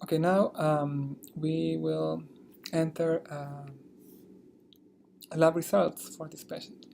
Okay, now we will enter lab results for this patient.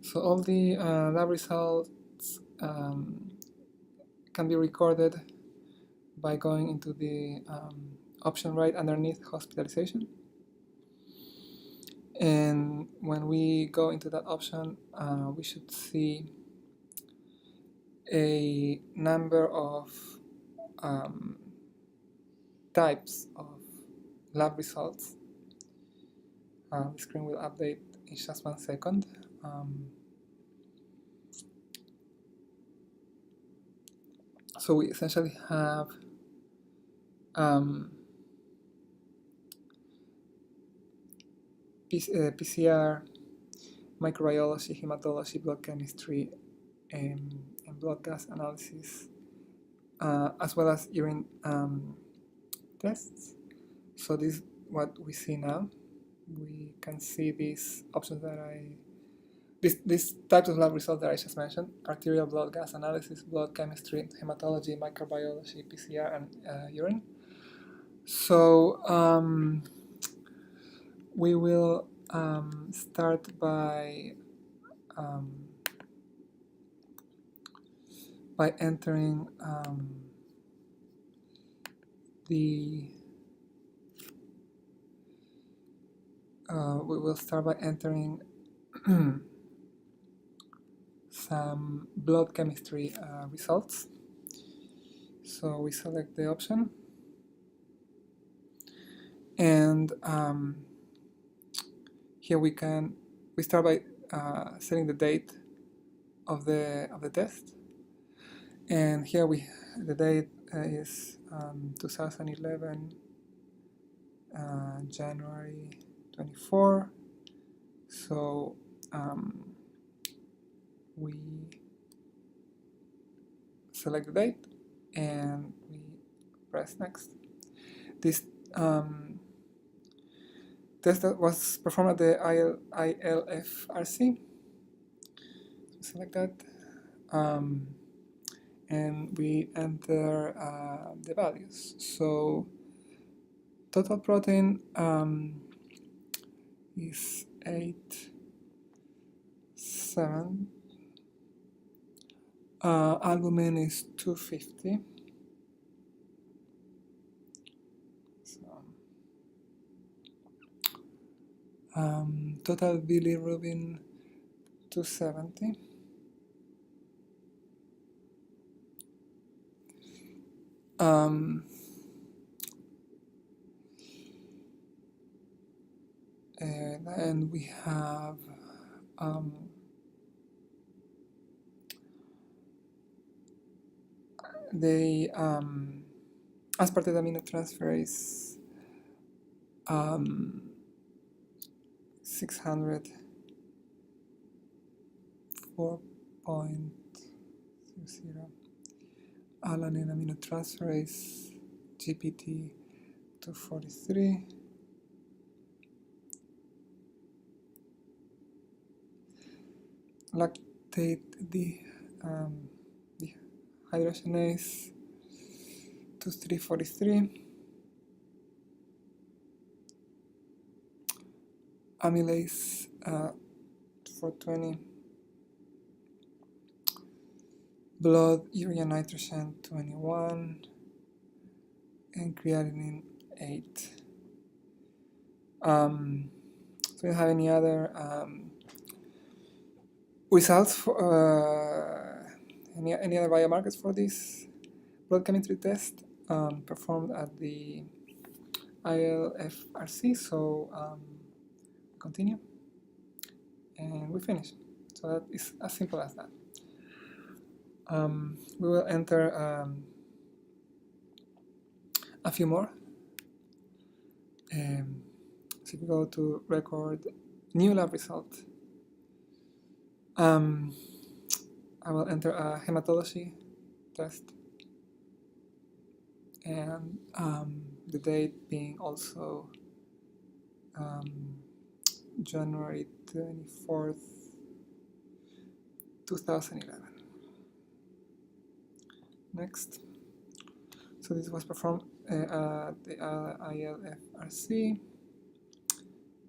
So all the lab results can be recorded by going into the option right underneath hospitalization. And when we go into that option, we should see a number of types of lab results. The screen will update in just 1 second. So we essentially have PCR, microbiology, hematology, blood chemistry, and blood gas analysis, as well as urine tests. So this is what we see now. We can see these options that these types of lab results that I just mentioned: arterial blood gas analysis, blood chemistry, hematology, microbiology, PCR, and urine. So we will start by entering we will start by entering some blood chemistry results. So we select the option, and here we start by setting the date of the test, and here the date is 2011 January 24. So we select the date and we press next. This test was performed at the ILFRC. Select that, and we enter the values. So total protein is 8.7. Albumin is 250. So, total bilirubin 270. And we have the aspartate aminotransferase 600 4.00, alanine aminotransferase GPT 243, lactate dehydrogenase 2343, amylase 420, blood urea nitrogen 21, and creatinine 8. So you have any other results for any other biomarkers for this blood chemistry test performed at the ILFRC? So continue, and we finish. So that is as simple as that. We will enter a few more. So if we go to record new lab result, I will enter a hematology test, and the date being also January 24th, 2011. Next. So this was performed at the ILFRC,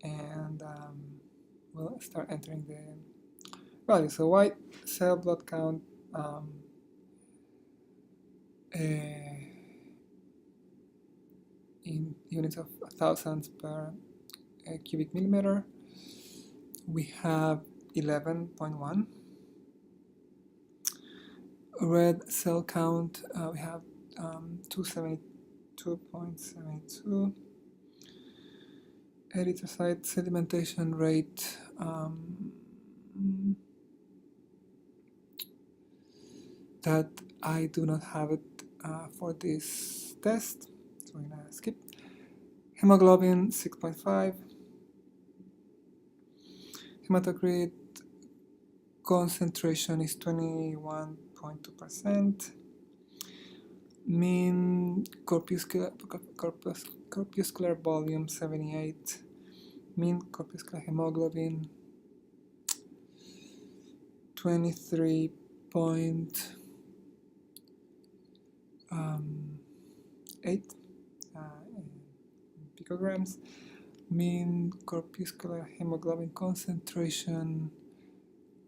and we'll start entering the value. So white cell blood count in units of thousands per cubic millimeter, we have 11.1. Red cell count, we have 272.72. Erythrocyte sedimentation rate, that I do not have it for this test, so I'm gonna skip. Hemoglobin 6.5. Hematocrit concentration is 21.2%. Mean corpuscular volume 78. Mean corpuscular hemoglobin 23.8 picograms. Mean corpuscular hemoglobin concentration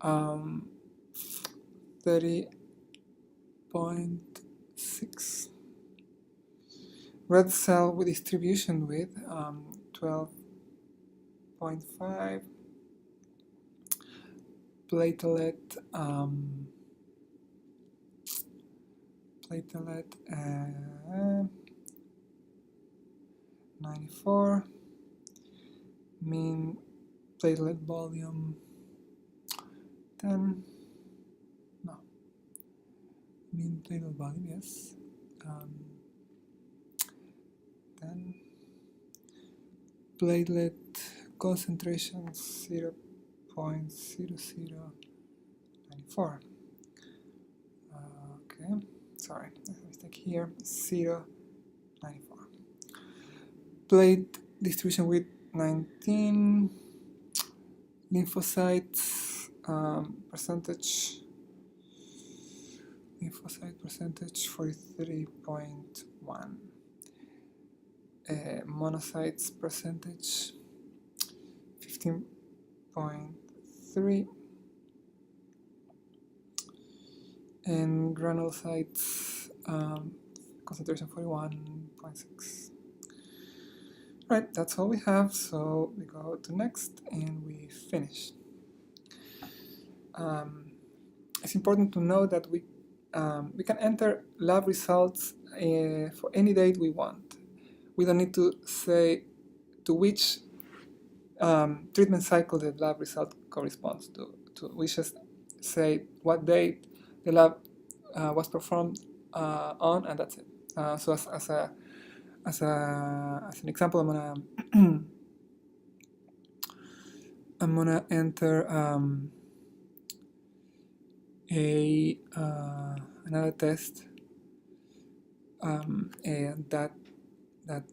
30.6. Red cell with distribution with 12.5. Platelet 94. Mean platelet volume 10. No. Mean platelet volume, yes. 10. Platelet concentration 0.0094. Okay, sorry, there's a mistake here. 0.94. Plate distribution with 19. Lymphocytes percentage. Lymphocyte percentage 43.1. Monocytes percentage 15.3. And granulocytes concentration 41.6. Right, that's all we have, so we go to next and we finish. It's important to know that we can enter lab results for any date we want. We don't need to say to which treatment cycle the lab result corresponds to. We just say what date the lab was performed on, and that's it. So as an example, I'm gonna enter another test, and that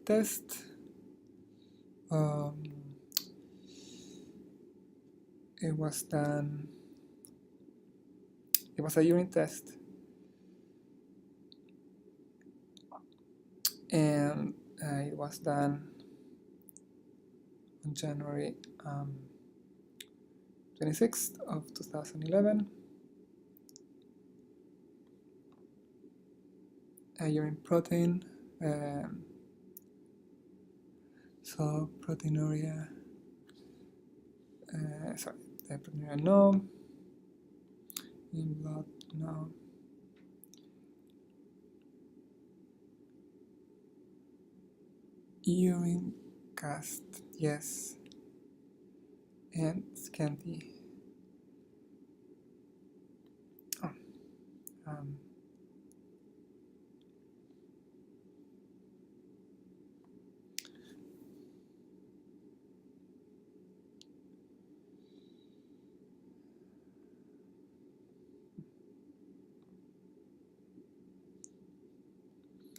test it was done. It was a urine test, and it was done on January 26th of 2011. Urine protein, so proteinuria, proteinuria no, in blood no, urine cast yes, and scanty.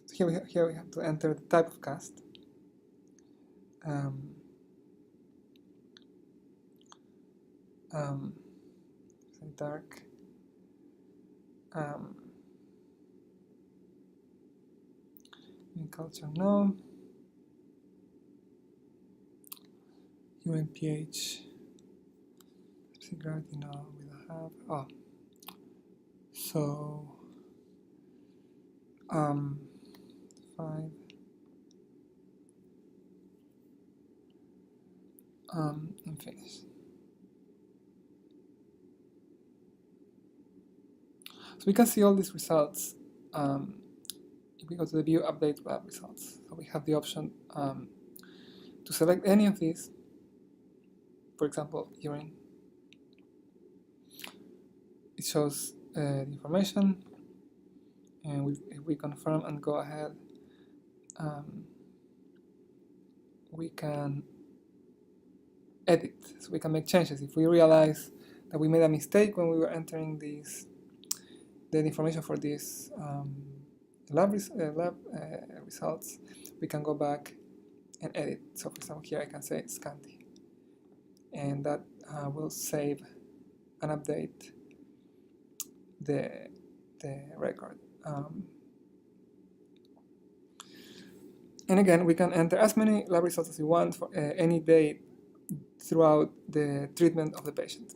So here we have to enter the type of cast. Dark. In culture, no. Urine pH. Gravity, no. We don't have. Oh. So 5 and finish. So we can see all these results if we go to the view update lab results. So we have the option to select any of these, for example, urine. It shows the information, and if we confirm and go ahead, we can edit, so we can make changes. If we realize that we made a mistake when we were entering the information for these lab results, we can go back and edit. So for example, here I can say scanty, and that will save and update the record. And again, we can enter as many lab results as you want for any day throughout the treatment of the patient.